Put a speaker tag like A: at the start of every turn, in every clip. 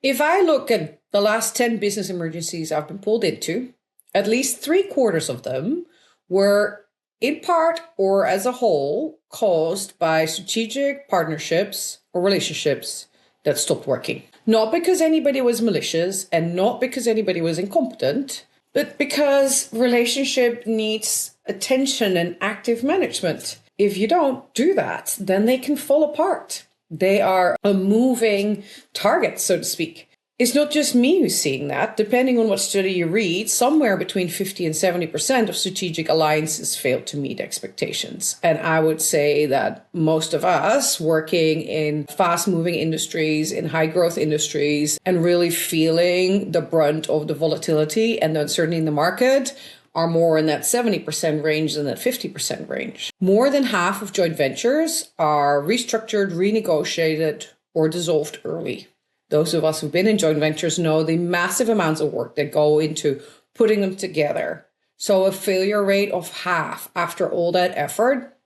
A: If I look at the last 10 business emergencies I've been pulled into, at least 3/4 of them were in part or as a whole caused by strategic partnerships or relationships that stopped working. Not because anybody was malicious and not because anybody was incompetent, but because relationship needs attention and active management. If you don't do that, then they can fall apart. They are a moving target, so to speak. It's not just me who's seeing that. Depending on what study you read, somewhere between 50 and 70% of strategic alliances fail to meet expectations. And I would say that most of us working in fast-moving industries, in high-growth industries, and really feeling the brunt of the volatility and the uncertainty in the market are more in that 70% range than that 50% range. More than half of joint ventures are restructured, renegotiated, or dissolved early. Those of us who've been in joint ventures know the massive amounts of work that go into putting them together. So a failure rate of half after all that effort,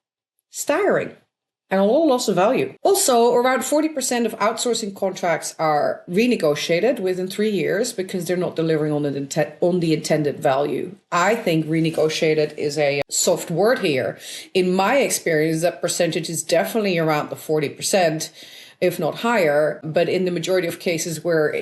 A: staggering, and a lot of loss of value. Also, around 40% of outsourcing contracts are renegotiated within 3 years because they're not delivering on the intended value. I think renegotiated is a soft word here. In my experience, that percentage is definitely around the 40%. If not higher, but in the majority of cases where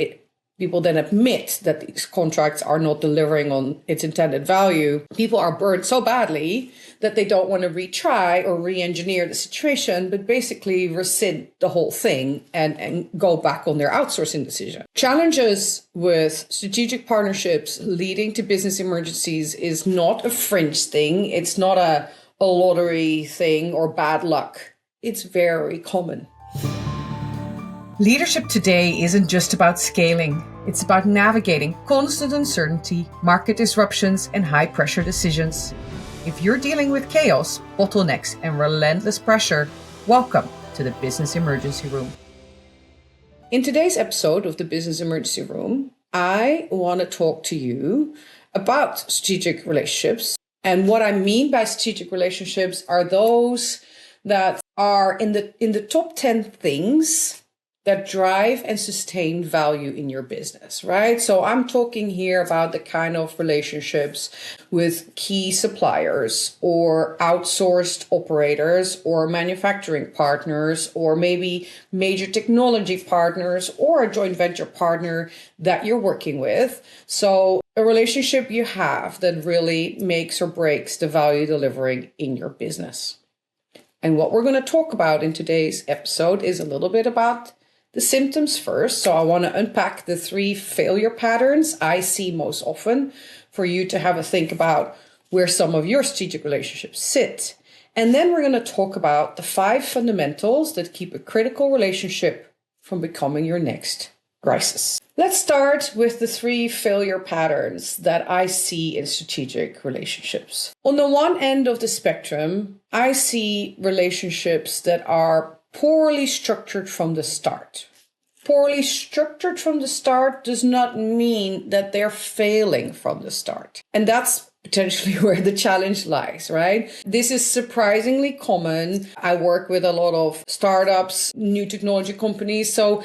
A: people then admit that these contracts are not delivering on its intended value, people are burned so badly that they don't want to retry or re-engineer the situation, but basically rescind the whole thing and go back on their outsourcing decision. Challenges with strategic partnerships leading to business emergencies is not a fringe thing. It's not a lottery thing or bad luck. It's very common. Leadership today isn't just about scaling. It's about navigating constant uncertainty, market disruptions, and high-pressure decisions. If you're dealing with chaos, bottlenecks, and relentless pressure, welcome to the Business Emergency Room. In today's episode of the Business Emergency Room, I want to talk to you about strategic relationships. And what I mean by strategic relationships are those that are in the top 10 things that drive and sustain value in your business, right? So I'm talking here about the kind of relationships with key suppliers or outsourced operators or manufacturing partners or maybe major technology partners or a joint venture partner that you're working with. So a relationship you have that really makes or breaks the value delivering in your business. And what we're going to talk about in today's episode is a little bit about the symptoms first. So I want to unpack the 3 failure patterns I see most often for you to have a think about where some of your strategic relationships sit. And then we're going to talk about the 5 fundamentals that keep a critical relationship from becoming your next crisis. Let's start with the 3 failure patterns that I see in strategic relationships. On the one end of the spectrum, I see relationships that are poorly structured from the start. Poorly structured from the start does not mean that they're failing from the start. And that's potentially where the challenge lies, right? This is surprisingly common. I work with a lot of startups, new technology companies. So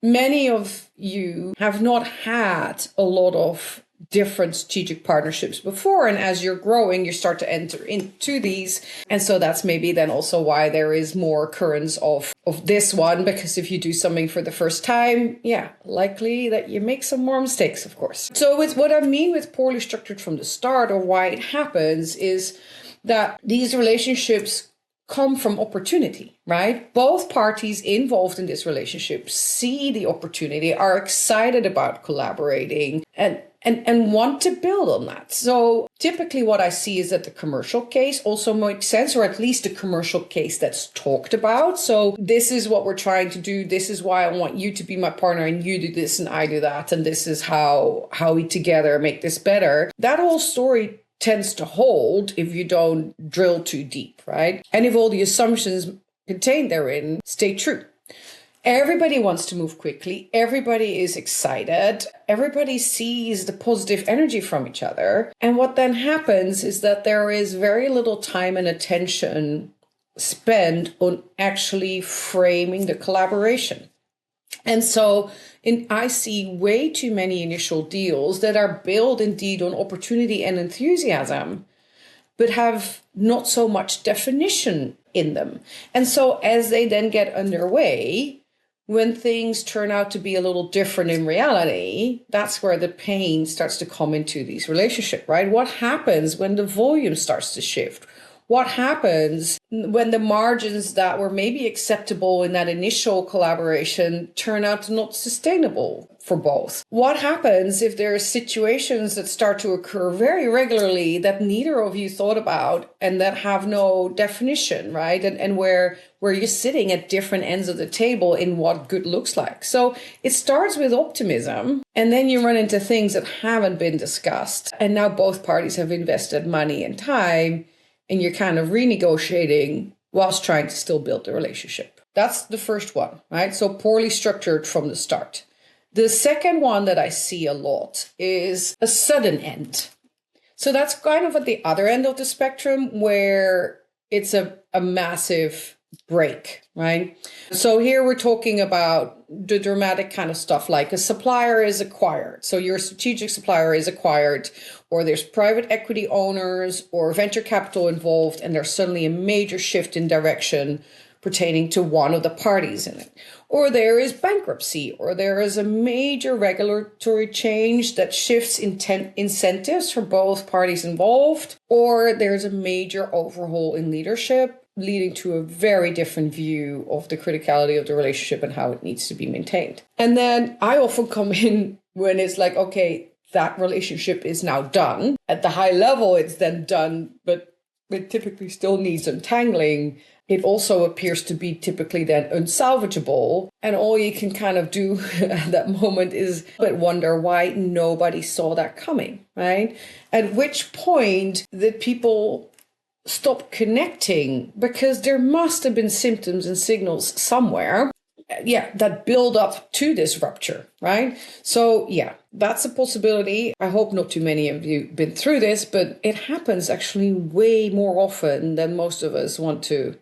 A: many of you have not had a lot of different strategic partnerships before. And as you're growing, you start to enter into these. And so that's maybe then also why there is more occurrence of this one, because if you do something for the first time, likely that you make some more mistakes, of course. So with what I mean with poorly structured from the start, or why it happens, is that these relationships come from opportunity, right? Both parties involved in this relationship see the opportunity, are excited about collaborating, and want to build on that. So typically what I see is that the commercial case also makes sense, or at least the commercial case that's talked about. So this is what we're trying to do. This is why I want you to be my partner, and you do this and I do that. And this is how we together make this better. That whole story tends to hold if you don't drill too deep, right? And if all the assumptions contained therein stay true. Everybody wants to move quickly. Everybody is excited. Everybody sees the positive energy from each other. And what then happens is that there is very little time and attention spent on actually framing the collaboration. And so I see way too many initial deals that are built indeed on opportunity and enthusiasm, but have not so much definition in them. And so as they then get underway, when things turn out to be a little different in reality, that's where the pain starts to come into these relationships, right? What happens when the volume starts to shift? What happens when the margins that were maybe acceptable in that initial collaboration turn out to not sustainable for both? What happens if there are situations that start to occur very regularly that neither of you thought about and that have no definition, right? And where you're sitting at different ends of the table in what good looks like. So it starts with optimism, and then you run into things that haven't been discussed. And now both parties have invested money and time, and you're kind of renegotiating whilst trying to still build the relationship. That's the first one, right? So poorly structured from the start. The second one that I see a lot is a sudden end. So that's kind of at the other end of the spectrum where it's a massive break, right? So here we're talking about the dramatic kind of stuff like a supplier is acquired. So your strategic supplier is acquired, or there's private equity owners or venture capital involved, and there's suddenly a major shift in direction pertaining to one of the parties in it. Or there is bankruptcy, or there is a major regulatory change that shifts incentives for both parties involved, or there's a major overhaul in leadership leading to a very different view of the criticality of the relationship and how it needs to be maintained. And then I often come in when it's like, okay, that relationship is now done. At the high level, it's then done, but it typically still needs untangling. It also appears to be typically then unsalvageable. And all you can kind of do at that moment is wonder why nobody saw that coming, right? At which point the people stop connecting, because there must have been symptoms and signals somewhere, that build up to this rupture, right? So that's a possibility. I hope not too many of you been through this, but it happens actually way more often than most of us want to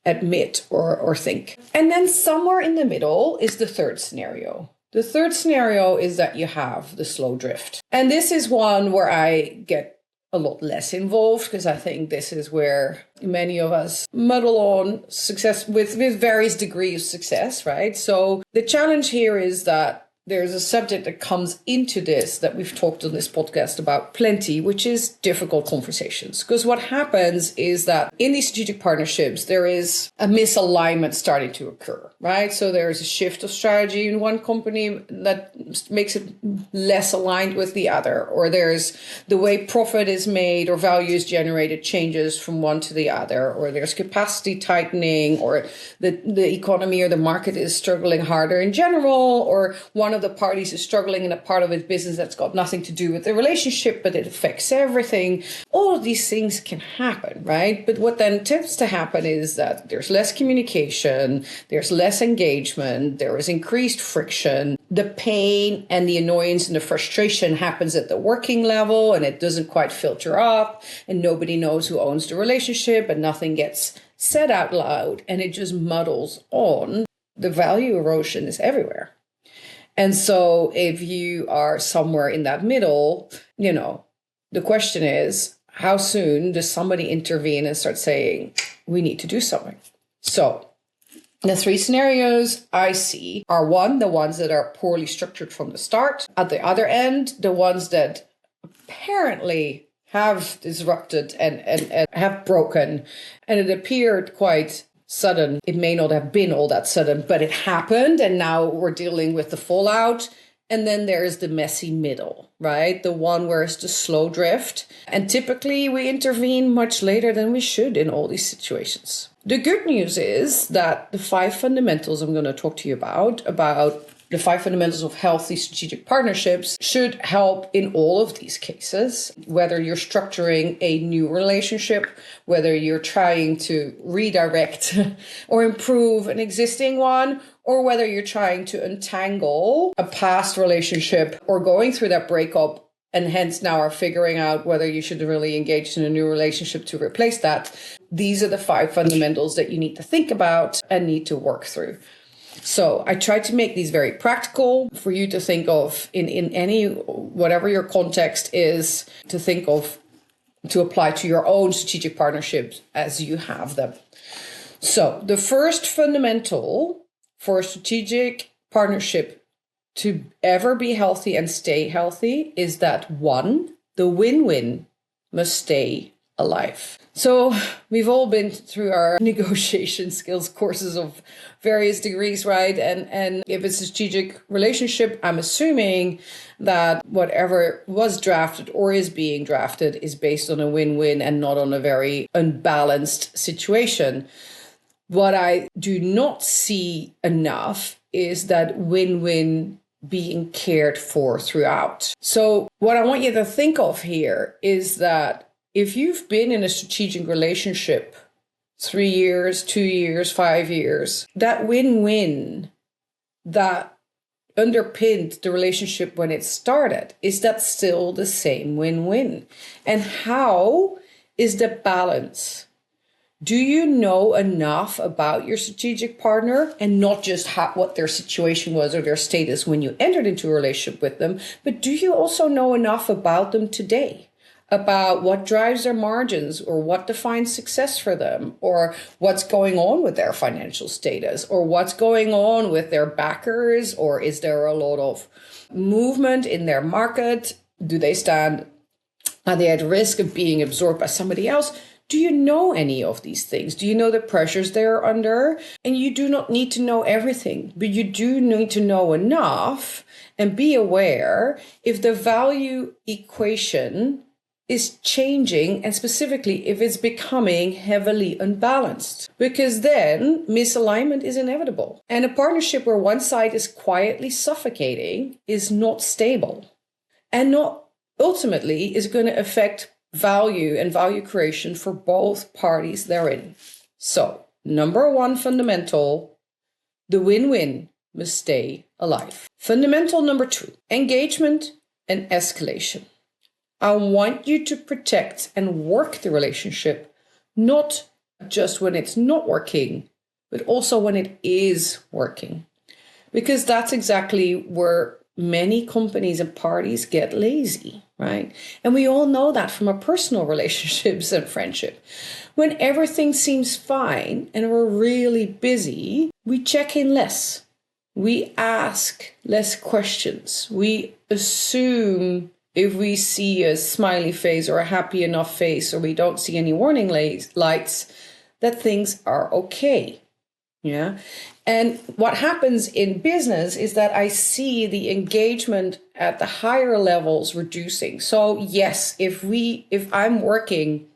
A: admit or think. And then somewhere in the middle is the third scenario. The third scenario is that you have the slow drift. And this is one where I get a lot less involved, because I think this is where many of us muddle on success with various degrees of success, right? So the challenge here is that there's a subject that comes into this that we've talked on this podcast about plenty, which is difficult conversations. Because what happens is that in these strategic partnerships, there is a misalignment starting to occur, right? So there's a shift of strategy in one company that makes it less aligned with the other, or there's the way profit is made or value is generated changes from one to the other, or there's capacity tightening, or the economy or the market is struggling harder in general, or one of the parties is struggling in a part of its business that's got nothing to do with the relationship, but it affects everything. All of these things can happen, right? But what then tends to happen is that there's less communication, there's less engagement, there is increased friction. The pain and the annoyance and the frustration happens at the working level, and it doesn't quite filter up, and nobody knows who owns the relationship, and nothing gets said out loud, and it just muddles on. The value erosion is everywhere. And so if you are somewhere in that middle, the question is, how soon does somebody intervene and start saying, we need to do something? So the three scenarios I see are, one, the ones that are poorly structured from the start. At the other end, the ones that apparently have disrupted and have broken. And it appeared quite sudden. It may not have been all that sudden, but it happened, and now we're dealing with the fallout. And then there is the messy middle, right? The one where it's the slow drift. And typically we intervene much later than we should in all these situations. The good news is that the 5 fundamentals I'm going to talk to you about the 5 fundamentals of healthy strategic partnerships, should help in all of these cases, whether you're structuring a new relationship, whether you're trying to redirect or improve an existing one, or whether you're trying to untangle a past relationship or going through that breakup and hence now are figuring out whether you should really engage in a new relationship to replace that. These are the 5 fundamentals that you need to think about and need to work through. So I try to make these very practical for you to think of in any, whatever your context is, to think of, to apply to your own strategic partnerships as you have them. So the first fundamental for a strategic partnership to ever be healthy and stay healthy is that, one, the win-win must stay alive. So we've all been through our negotiation skills courses of various degrees, right? And if it's a strategic relationship, I'm assuming that whatever was drafted or is being drafted is based on a win-win and not on a very unbalanced situation. What I do not see enough is that win-win being cared for throughout. So what I want you to think of here is that if you've been in a strategic relationship 3 years, 2 years, 5 years, that win-win that underpinned the relationship when it started, is that still the same win-win? And how is the balance? Do you know enough about your strategic partner, and not just what their situation was or their status when you entered into a relationship with them, but do you also know enough about them today? About what drives their margins, or what defines success for them, or what's going on with their financial status, or what's going on with their backers, or is there a lot of movement in their market? Are they at risk of being absorbed by somebody else? Do you know any of these things? Do you know the pressures they're under? And you do not need to know everything, but you do need to know enough and be aware if the value equation is changing, and specifically if it's becoming heavily unbalanced, because then misalignment is inevitable. And a partnership where one side is quietly suffocating is not stable, and not ultimately is going to affect value and value creation for both parties therein. So, number one fundamental, the win-win must stay alive. Fundamental number two, engagement and escalation. I want you to protect and work the relationship, not just when it's not working, but also when it is working. Because that's exactly where many companies and parties get lazy, right? And we all know that from our personal relationships and friendship. When everything seems fine and we're really busy, we check in less. We ask less questions. We assume if we see a smiley face or a happy enough face, or we don't see any warning lights, that things are okay. Yeah. And what happens in business is that I see the engagement at the higher levels reducing. So yes, if I'm working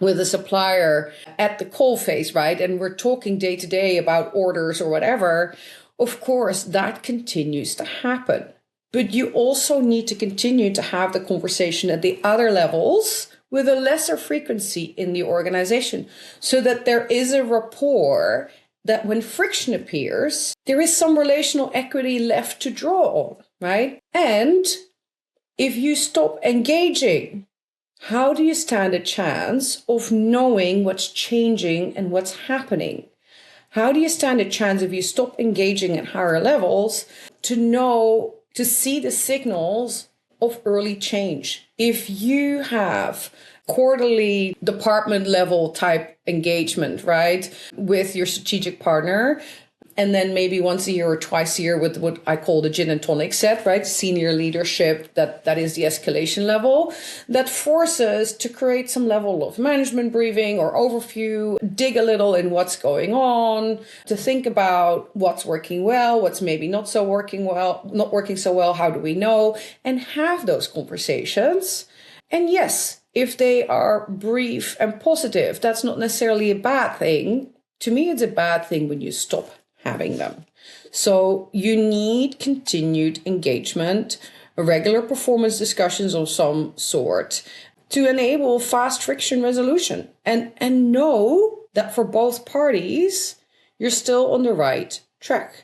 A: with a supplier at the coal face, right, and we're talking day to day about orders or whatever, of course, that continues to happen. But you also need to continue to have the conversation at the other levels with a lesser frequency in the organization, so that there is a rapport that when friction appears, there is some relational equity left to draw on, right? And if you stop engaging, how do you stand a chance of knowing what's changing and what's happening? How do you stand a chance if you stop engaging at higher levels to see the signals of early change? If you have quarterly department level type engagement, right, with your strategic partner, and then maybe once a year or twice a year with what I call the gin and tonic set, right, senior leadership, that is the escalation level, that forces to create some level of management briefing or overview, dig a little in what's going on, to think about what's working well, what's maybe not working so well, how do we know, and have those conversations. And yes, if they are brief and positive, that's not necessarily a bad thing. To me, it's a bad thing when you stop having them. So you need continued engagement, regular performance discussions of some sort to enable fast friction resolution, and know that for both parties, you're still on the right track.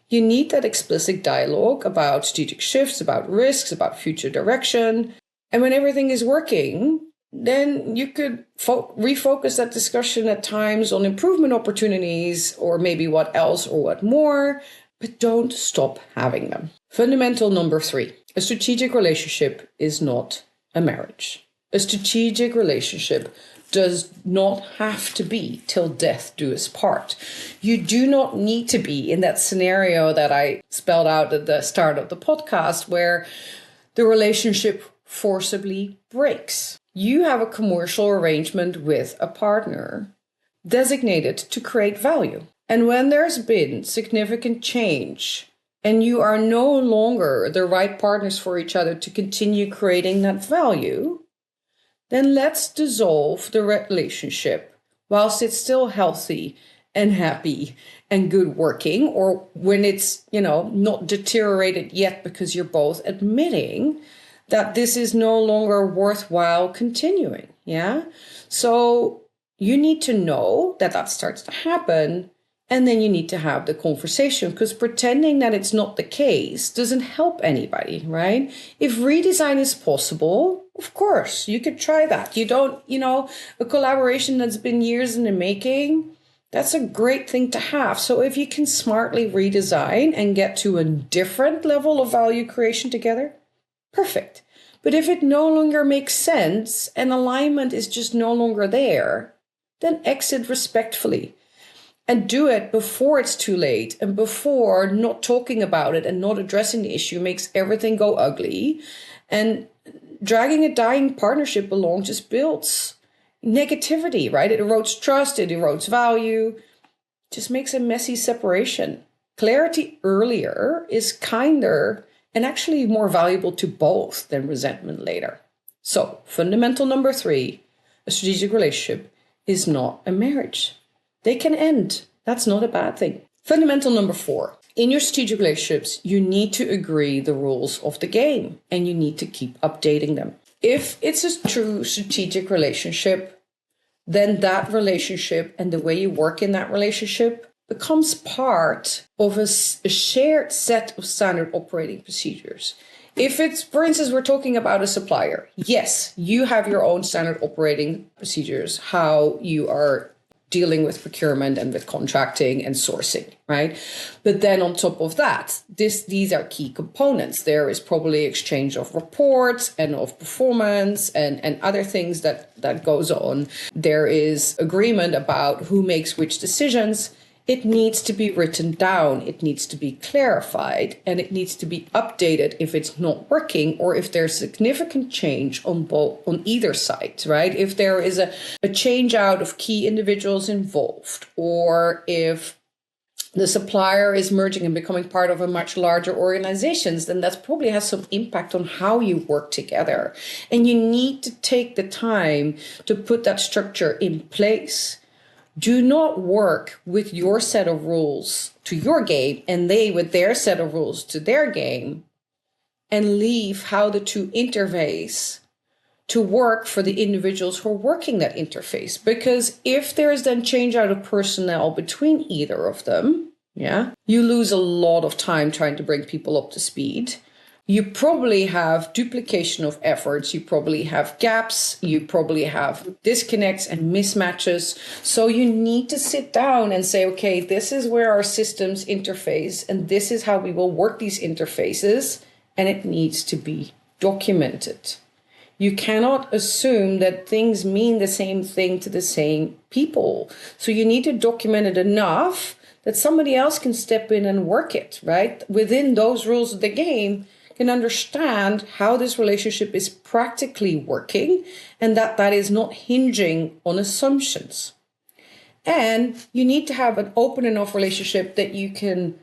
A: You need that explicit dialogue about strategic shifts, about risks, about future direction. And when everything is working, then you could refocus that discussion at times on improvement opportunities or maybe what else or what more, but don't stop having them. Fundamental number 3, a strategic relationship is not a marriage. A strategic relationship does not have to be till death do us part. You do not need to be in that scenario that I spelled out at the start of the podcast where the relationship forcibly breaks. You have a commercial arrangement with a partner designated to create value. And when there's been significant change and you are no longer the right partners for each other to continue creating that value, then let's dissolve the relationship whilst it's still healthy and happy and good working, or when it's, not deteriorated yet because you're both admitting that this is no longer worthwhile continuing. Yeah. So you need to know that that starts to happen. And then you need to have the conversation, because pretending that it's not the case doesn't help anybody, right? If redesign is possible, of course, you could try that. You don't, a collaboration that's been years in the making, that's a great thing to have. So if you can smartly redesign and get to a different level of value creation together, perfect. But if it no longer makes sense and alignment is just no longer there, then exit respectfully. And do it before it's too late, and before not talking about it and not addressing the issue makes everything go ugly. And dragging a dying partnership along just builds negativity, right? It erodes trust, it erodes value, just makes a messy separation. Clarity earlier is kinder and actually more valuable to both than resentment later. So, fundamental number 3, a strategic relationship is not a marriage. They can end. That's not a bad thing. Fundamental number 4. In your strategic relationships, you need to agree the rules of the game and you need to keep updating them. If it's a true strategic relationship, then that relationship and the way you work in that relationship becomes part of a shared set of standard operating procedures. If it's, for instance, we're talking about a supplier, yes, you have your own standard operating procedures, how you are dealing with procurement and with contracting and sourcing, right? But then on top of that, these are key components. There is probably exchange of reports and of performance and other things that goes on. There is agreement about who makes which decisions. It needs to be written down. It needs to be clarified, and it needs to be updated if it's not working or if there's significant change on either side, right? If there is a change out of key individuals involved, or if the supplier is merging and becoming part of a much larger organization, then that probably has some impact on how you work together. And you need to take the time to put that structure in place. Do not work with your set of rules to your game and they with their set of rules to their game, and leave how the two interface to work for the individuals who are working that interface. Because if there is then change out of personnel between either of them, you lose a lot of time trying to bring people up to speed. You probably have duplication of efforts. You probably have gaps. You probably have disconnects and mismatches. So you need to sit down and say, okay, this is where our systems interface and this is how we will work these interfaces. And it needs to be documented. You cannot assume that things mean the same thing to the same people. So you need to document it enough that somebody else can step in and work it, right? Within those rules of the game, can understand how this relationship is practically working and that is not hinging on assumptions. And you need to have an open enough relationship that you can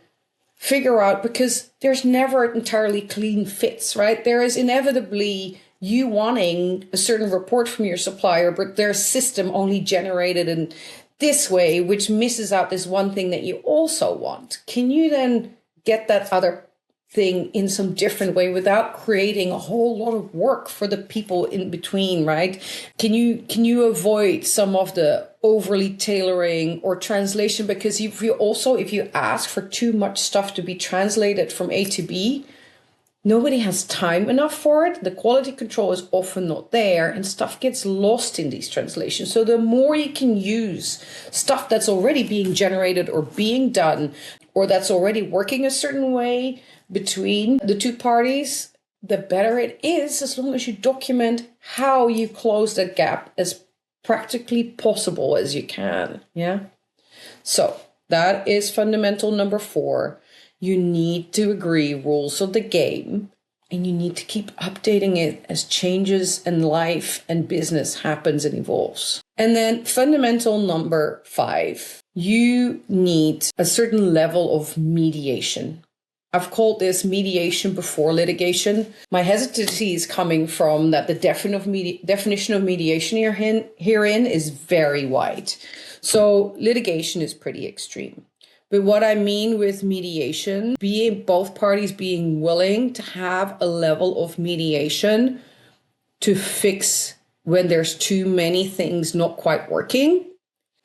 A: figure out, because there's never entirely clean fits, right? There is inevitably you wanting a certain report from your supplier, but their system only generated in this way, which misses out this one thing that you also want. Can you then get that other thing in some different way without creating a whole lot of work for the people in between, right? Can you avoid some of the overly tailoring or translation? Because if you ask for too much stuff to be translated from A to B, Nobody has time enough for it. The quality control is often not there, and stuff gets lost in these translations. So the more you can use stuff that's already being generated or being done, or that's already working a certain way between the two parties, the better it is, as long as you document how you close that gap as practically possible as you can. Yeah. So that is fundamental number 4. You need to agree rules of the game, and you need to keep updating it as changes in life and business happens and evolves. And then fundamental number 5, you need a certain level of mediation. I've called this mediation before litigation. My hesitancy is coming from that the definition of mediation herein is very wide. So litigation is pretty extreme. But what I mean with mediation, both parties being willing to have a level of mediation to fix when there's too many things not quite working,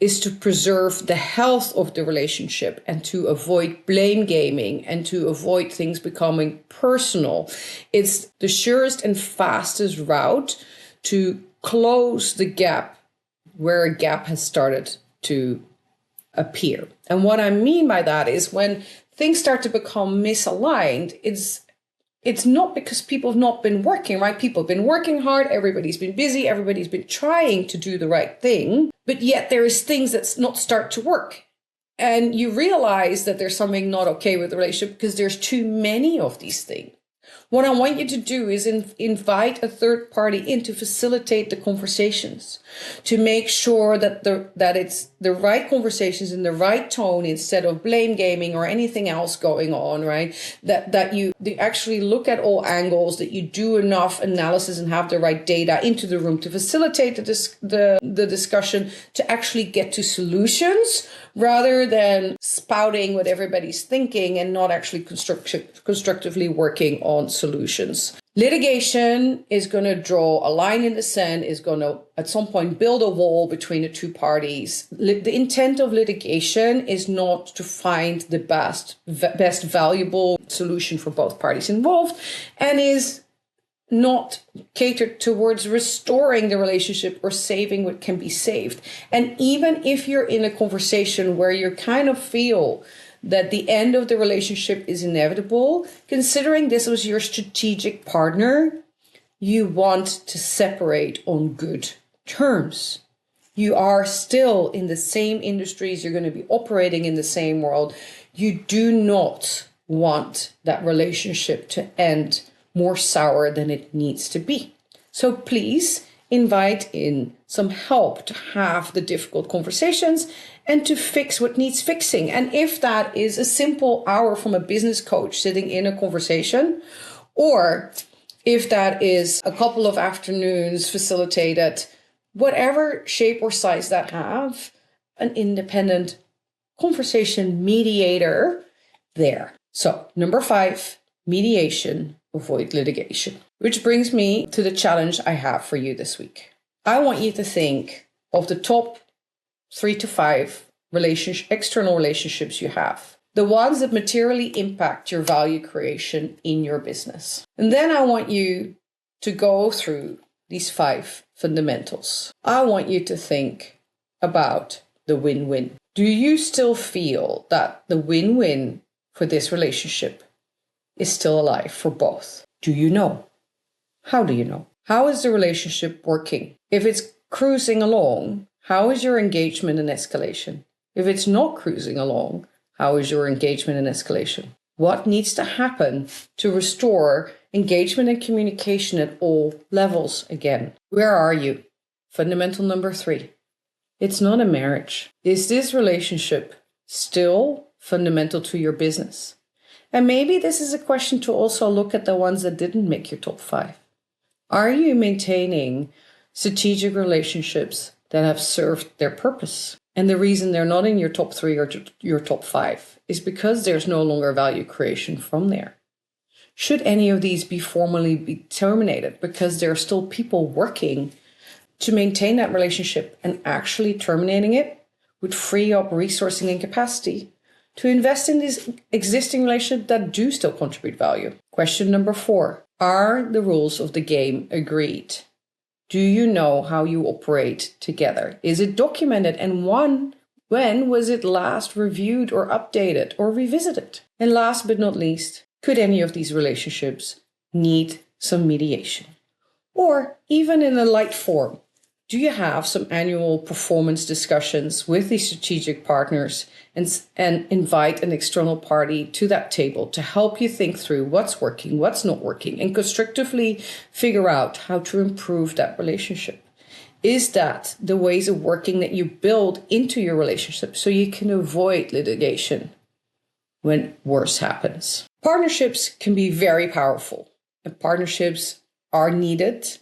A: is to preserve the health of the relationship and to avoid blame gaming and to avoid things becoming personal. It's the surest and fastest route to close the gap where a gap has started to appear. And what I mean by that is when things start to become misaligned, it's not because people have not been working, right? People have been working hard, everybody's been busy, everybody's been trying to do the right thing, but yet there is things that not start to work. And you realize that there's something not okay with the relationship because there's too many of these things. What I want you to do is invite a third party in to facilitate the conversations, to make sure that it's the right conversations in the right tone instead of blame gaming or anything else going on, right? That you actually look at all angles, that you do enough analysis and have the right data into the room to facilitate the discussion, to actually get to solutions rather than spouting what everybody's thinking and not actually constructively working on solutions. Litigation is going to draw a line in the sand, is going to at some point build a wall between the two parties. The intent of litigation is not to find the best valuable solution for both parties involved, and is not catered towards restoring the relationship or saving what can be saved. And even if you're in a conversation where you kind of feel that the end of the relationship is inevitable, considering this was your strategic partner, you want to separate on good terms. You are still in the same industries, you're going to be operating in the same world. You do not want that relationship to end more sour than it needs to be. So please invite in some help to have the difficult conversations and to fix what needs fixing. And if that is a simple hour from a business coach sitting in a conversation, or if that is a couple of afternoons facilitated, whatever shape or size that have, an independent conversation mediator there. So number 5, mediation, avoid litigation. Which brings me to the challenge I have for you this week. I want you to think of the top 3 to 5 external relationships you have. The ones that materially impact your value creation in your business. And then I want you to go through these 5 fundamentals. I want you to think about the win-win. Do you still feel that the win-win for this relationship is still alive for both? Do you know? How do you know? How is the relationship working? If it's cruising along, how is your engagement and escalation? If it's not cruising along, how is your engagement and escalation? What needs to happen to restore engagement and communication at all levels again? Where are you? Fundamental number 3. It's not a marriage. Is this relationship still fundamental to your business? And maybe this is a question to also look at the ones that didn't make your top 5. Are you maintaining strategic relationships that have served their purpose? And the reason they're not in your top 3 or your top 5 is because there's no longer value creation from there. Should any of these be formally be terminated because there are still people working to maintain that relationship, and actually terminating it would free up resourcing and capacity to invest in these existing relationships that do still contribute value. Question number 4. Are the rules of the game agreed? Do you know how you operate together? Is it documented? And when was it last reviewed or updated or revisited? And last but not least, could any of these relationships need some mediation? Or even in a light form, do you have some annual performance discussions with the strategic partners and invite an external party to that table to help you think through what's working, what's not working, and constructively figure out how to improve that relationship? Is that the ways of working that you build into your relationship so you can avoid litigation when worse happens? Partnerships can be very powerful, and partnerships are needed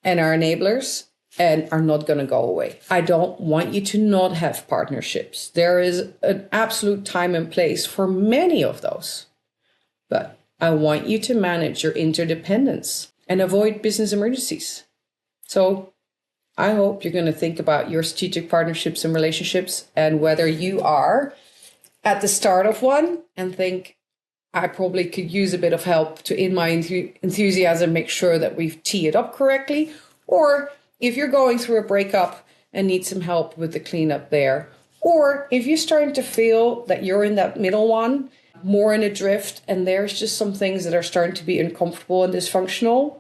A: and are enablers and are not going to go away. I don't want you to not have partnerships. There is an absolute time and place for many of those. But I want you to manage your interdependence and avoid business emergencies. So I hope you're going to think about your strategic partnerships and relationships and whether you are at the start of one and think, I probably could use a bit of help to, in my enthusiasm, make sure that we tee it up correctly. Or if you're going through a breakup and need some help with the cleanup there. Or if you're starting to feel that you're in that middle one, more in a drift, and there's just some things that are starting to be uncomfortable and dysfunctional,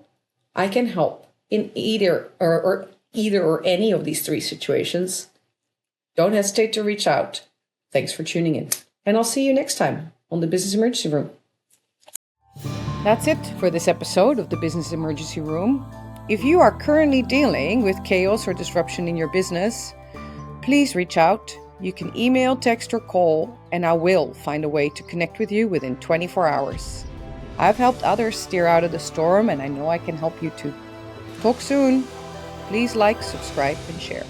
A: I can help in either or any of these 3 situations. Don't hesitate to reach out. Thanks for tuning in. And I'll see you next time on the Business Emergency Room. That's it for this episode of the Business Emergency Room. If you are currently dealing with chaos or disruption in your business, please reach out. You can email, text, or call, and I will find a way to connect with you within 24 hours. I've helped others steer out of the storm, and I know I can help you too. Talk soon. Please like, subscribe, and share.